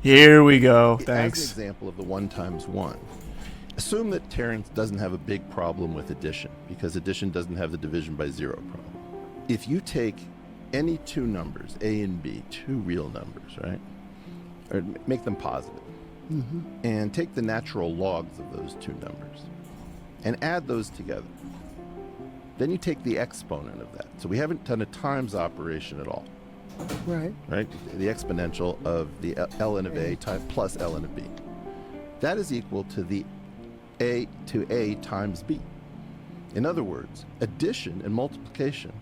Here we go. As Thanks. an example of the 1 times 1, assume that Terrence doesn't have a big problem with addition, because addition doesn't have the division by 0 problem. If you take any 2 numbers, A and B, 2 real numbers, right? Or make them positive, and take the natural logs of those 2 numbers, and add those together. Then you take the exponent of that. So we haven't done a times operation at all. Right. Right? The exponential of the ln of A plus ln of B. That is equal to the A to A times B. In other words, addition and multiplication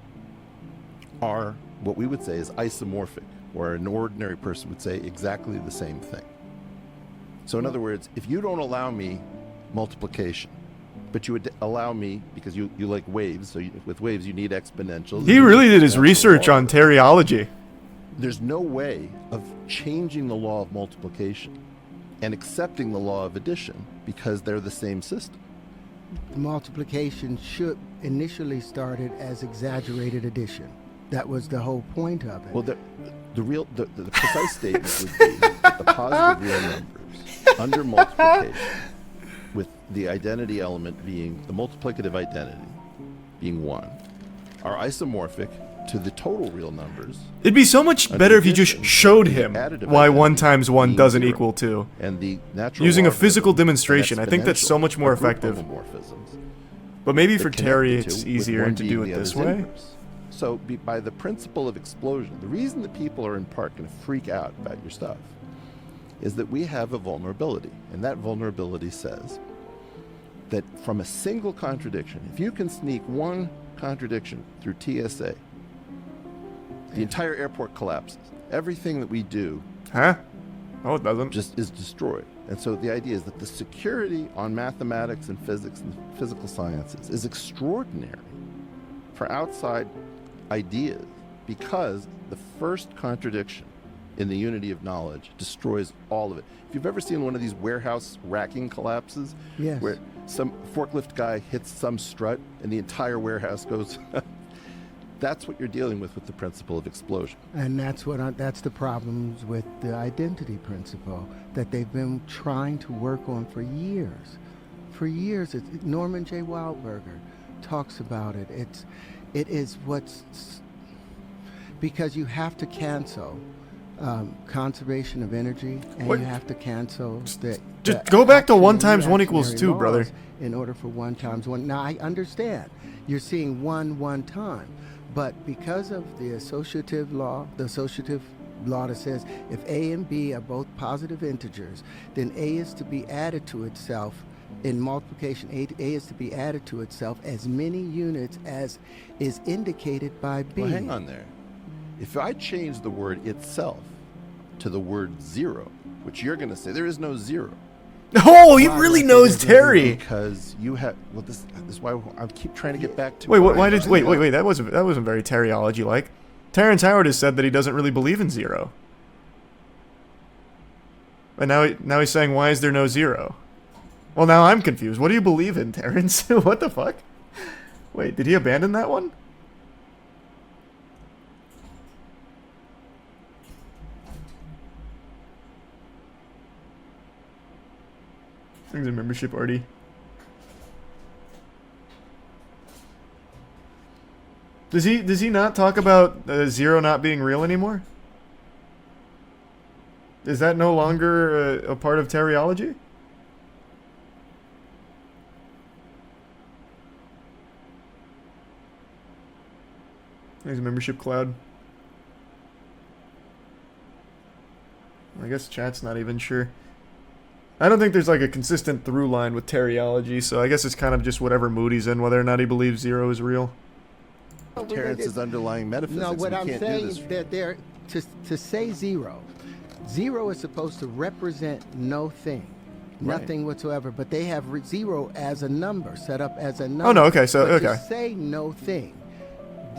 are what we would say is isomorphic, where an ordinary person would say exactly the same thing. So in other words, if you don't allow me multiplication, but you would allow me, because you like waves, so with waves you need exponentials. He really did his research on teriology. There's no way of changing the law of multiplication and accepting the law of addition because they're the same system. Multiplication should initially started as exaggerated addition. That was the whole point of it. Well, the precise statement would be that the positive real numbers under multiplication, with the identity element being the multiplicative identity being 1, are isomorphic to the total real numbers. It'd be so much better if you just showed him why 1 times 1 doesn't equal 2. And the natural Using a physical demonstration. I think that's so much more effective. But maybe for Terry it's easier to do it this way. So by the principle of explosion, the reason that people are in part going to freak out about your stuff is that we have a vulnerability. And that vulnerability says that from a single contradiction, if you can sneak 1 contradiction through TSA, the entire airport collapses. Everything that we do No, it doesn't. just is destroyed. And so the idea is that the security on mathematics and physics and physical sciences is extraordinary for outside ideas, because the first contradiction in the unity of knowledge destroys all of it. If you've ever seen one of these warehouse racking collapses, Yes. where some forklift guy hits some strut and the entire warehouse goes, that's what you're dealing with the principle of explosion. And that's that's the problems with the identity principle that they've been trying to work on for years. For years, Norman J. Wildberger talks about it. It is because you have to cancel conservation of energy, and you have to cancel just go back to 1 times 1 equals 2, brother. In order for 1 times 1. Now I understand you're seeing 1 time, but because of the associative law that says if A and B are both positive integers, then A is to be added to itself in multiplication. A is to be added to itself as many units as is indicated by B. Well, hang on there. If I change the word itself to the word 0, which you're going to say there is no 0. Oh, he really knows Terry. Because you have, well, this is why I keep trying to get back to. Wait, wait, that wasn't very Terryology like. Terrence Howard has said that he doesn't really believe in 0. And now he's saying, why is there no 0? Well, now I'm confused. What do you believe in, Terrence? What the fuck? Wait, did he abandon that one? Thanks a membership, Artie. Does he not talk about 0 not being real anymore? Is that no longer a part of Terryology? Thanks a membership, Cloud. I guess chat's not even sure. I don't think there's like a consistent through line with Terryology, so I guess it's kind of just whatever mood he's in, whether or not he believes 0 is real. Terrence's underlying metaphysics. No, what I'm saying is that to say 0 is supposed to represent no thing, nothing whatsoever. But they have 0 as a number, set up as a number. Oh no, okay, so but okay. To say no thing,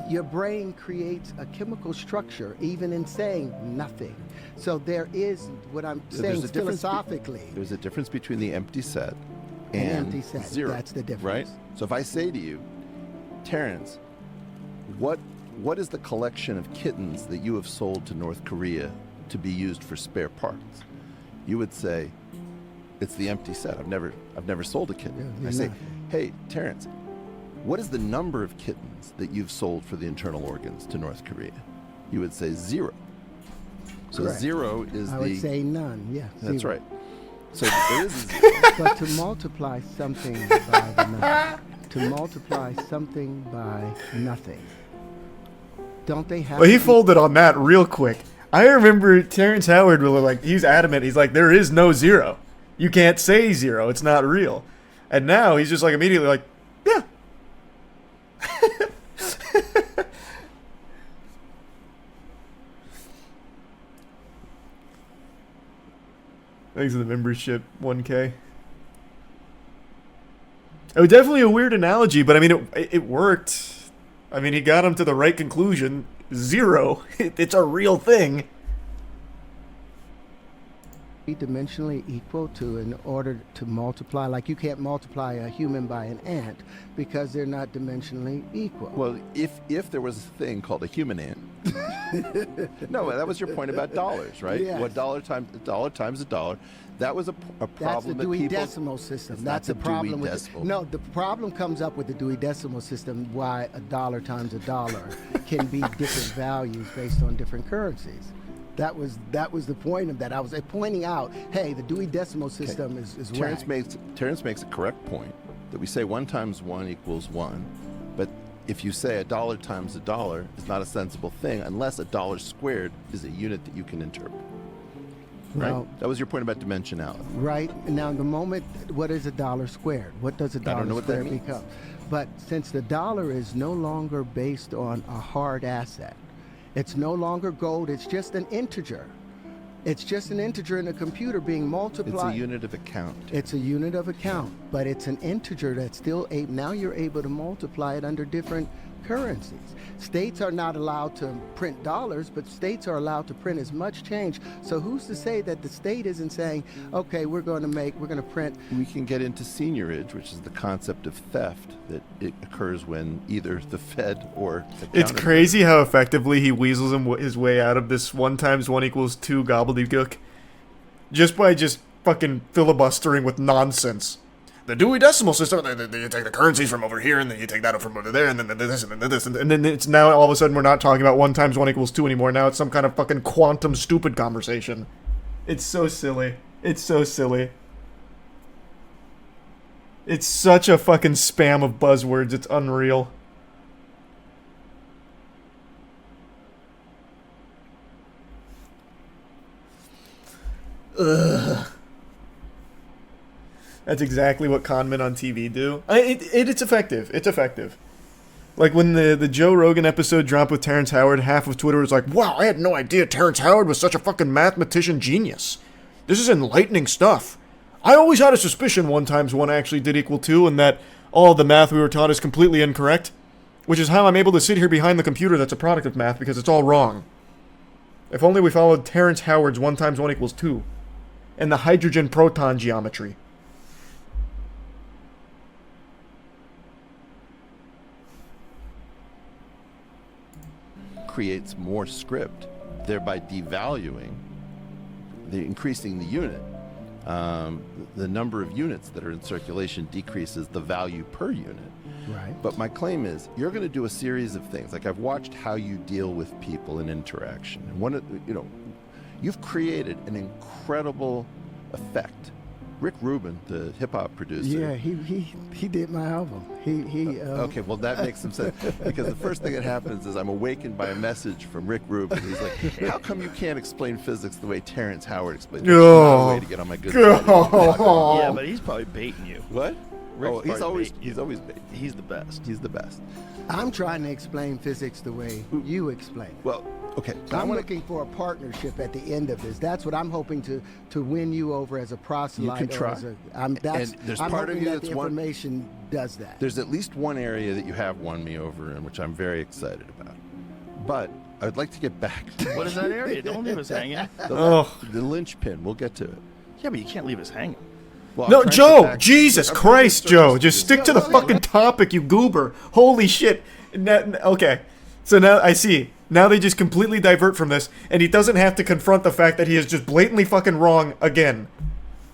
your brain creates a chemical structure even in saying nothing. So there is what I'm saying philosophically. There's a difference between the empty set and empty set. 0. That's the difference. Right? So if I say to you, Terrence, what is the collection of kittens that you have sold to North Korea to be used for spare parts? you would say, it's the empty set. I've never sold a kitten. Yeah, I say, not. hey, Terrence, what is the number of kittens that you've sold for the internal organs to North Korea? You would say 0. So Correct. 0 is I would say none. Yeah. That's 0. right. So there is a 0. But to multiply something by nothing, don't they have? Well, he to- folded on that real quick. I remember Terrence Howard was like, he's adamant. He's like, there is no 0. You can't say 0. It's not real. And now he's just like immediately like, yeah. Thanks for the membership, 1K. It was definitely a weird analogy, but I mean, it worked. I mean, he got him to the right conclusion. 0. It's a real thing. Be dimensionally equal to in order to multiply. Like you can't multiply a human by an ant because they're not dimensionally equal. Well, if there was a thing called a human ant. No, that was your point about dollars, right? Yes. What dollar times a dollar. That was a That's problem the that Dewey people... Decimal System. It's That's not the the problem Dewey with Decimal. no. The problem comes up with the Dewey Decimal System. Why a dollar times a dollar can be different values based on different currencies. That was the point of that. I was pointing out, hey, the Dewey Decimal System is Terrence whack. makes a correct point that we say 1 times 1 equals 1, but if you say a dollar times a dollar is not a sensible thing unless a dollar squared is a unit that you can interpret. Right? Well, That was your point about dimensionality. right now, the moment, what is a dollar squared? What does a I dollar don't know what that squared means. become? But since the dollar is no longer based on a hard asset, it's no longer gold. It's just an integer. It's just an integer in a computer being multiplied. It's a unit of account. It's a unit of account, but it's an integer that's still now you're able to multiply it under different currencies. States are not allowed to print dollars, but states are allowed to print as much change. So who's to say that the state isn't saying, okay, we're going to print. We can get into seniorage, which is the concept of theft that it occurs when either the Fed or the It's counter- crazy how effectively he weasels his way out of this 1 times 1 equals 2 gobbledygook. Just by just fucking filibustering with nonsense. The Dewey Decimal System, you take the currencies from over here, and then you take that from over there, and then this, and then this, and then it's now all of a sudden we're not talking about 1 times 1 equals 2 anymore. Now it's some kind of fucking quantum stupid conversation. It's so silly. It's so silly. It's such a fucking spam of buzzwords. It's unreal. Ugh. That's exactly what con men on TV do. It's effective. It's effective. Like when the Joe Rogan episode dropped with Terrence Howard, half of Twitter was like, wow, I had no idea Terrence Howard was such a fucking mathematician genius. This is enlightening stuff. I always had a suspicion 1 times 1 actually did equal 2 and that all the math we were taught is completely incorrect. Which is how I'm able to sit here behind the computer that's a product of math because it's all wrong. If only we followed Terrence Howard's 1 times 1 equals 2. And the hydrogen proton geometry. creates more script, thereby devaluing, increasing the unit. The number of units that are in circulation decreases the value per unit. Right. But my claim is, you're going to do a series of things. Like I've watched how you deal with people in interaction, and one of you've created an incredible effect. Rick Rubin, the hip hop producer. Yeah, he did my album. Okay, well that makes some sense because the first thing that happens is I'm awakened by a message from Rick Rubin. He's like, "How come you can't explain physics the way Terrence Howard explains it?" Oh. Way to get on my good side. Yeah, but he's probably baiting you. What? Rick's Oh, he's probably always baiting you. he's always big. He's the best. He's the best. I'm trying to explain physics the way you explain it. Well, okay. So I I'm wanna- looking for a partnership at the end of this. That's what I'm hoping to win you over as a proselyte. You can try. Or as a, I'm there's I'm part of hoping you that that's the one- information does that. There's at least one area that you have won me over in, which I'm very excited about. But I'd like to get back to What is that area? Don't leave us hanging. the linchpin. We'll get to it. Yeah, but you can't leave us hanging. Well, I'm No, trying to Joe! get back- Jesus I'm trying to Christ, get Joe! service Just to stick to the fucking topic, you goober! Holy shit! Okay. So now I see. Now they just completely divert from this, and he doesn't have to confront the fact that he is just blatantly fucking wrong again.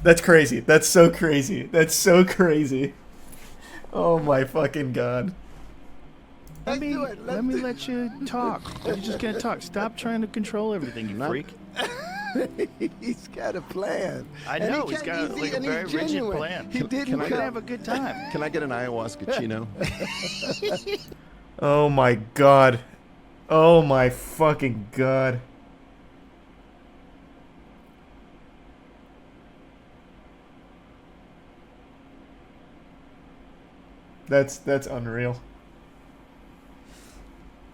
That's crazy. That's so crazy. That's so crazy. Oh my fucking god. Let me let you talk. You're just gonna talk. Stop trying to control everything, you freak. He's got a plan. I And know, he he's got like a very rigid genuine. plan. He didn't We're gonna have a good time. Can I get an ayahuasca chino? Oh my god. Oh my fucking god. That's unreal.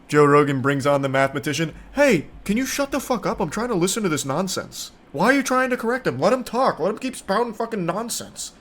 Joe Rogan brings on the mathematician. Hey, can you shut the fuck up? I'm trying to listen to this nonsense. Why are you trying to correct him? Let him talk. Let him keep spouting fucking nonsense.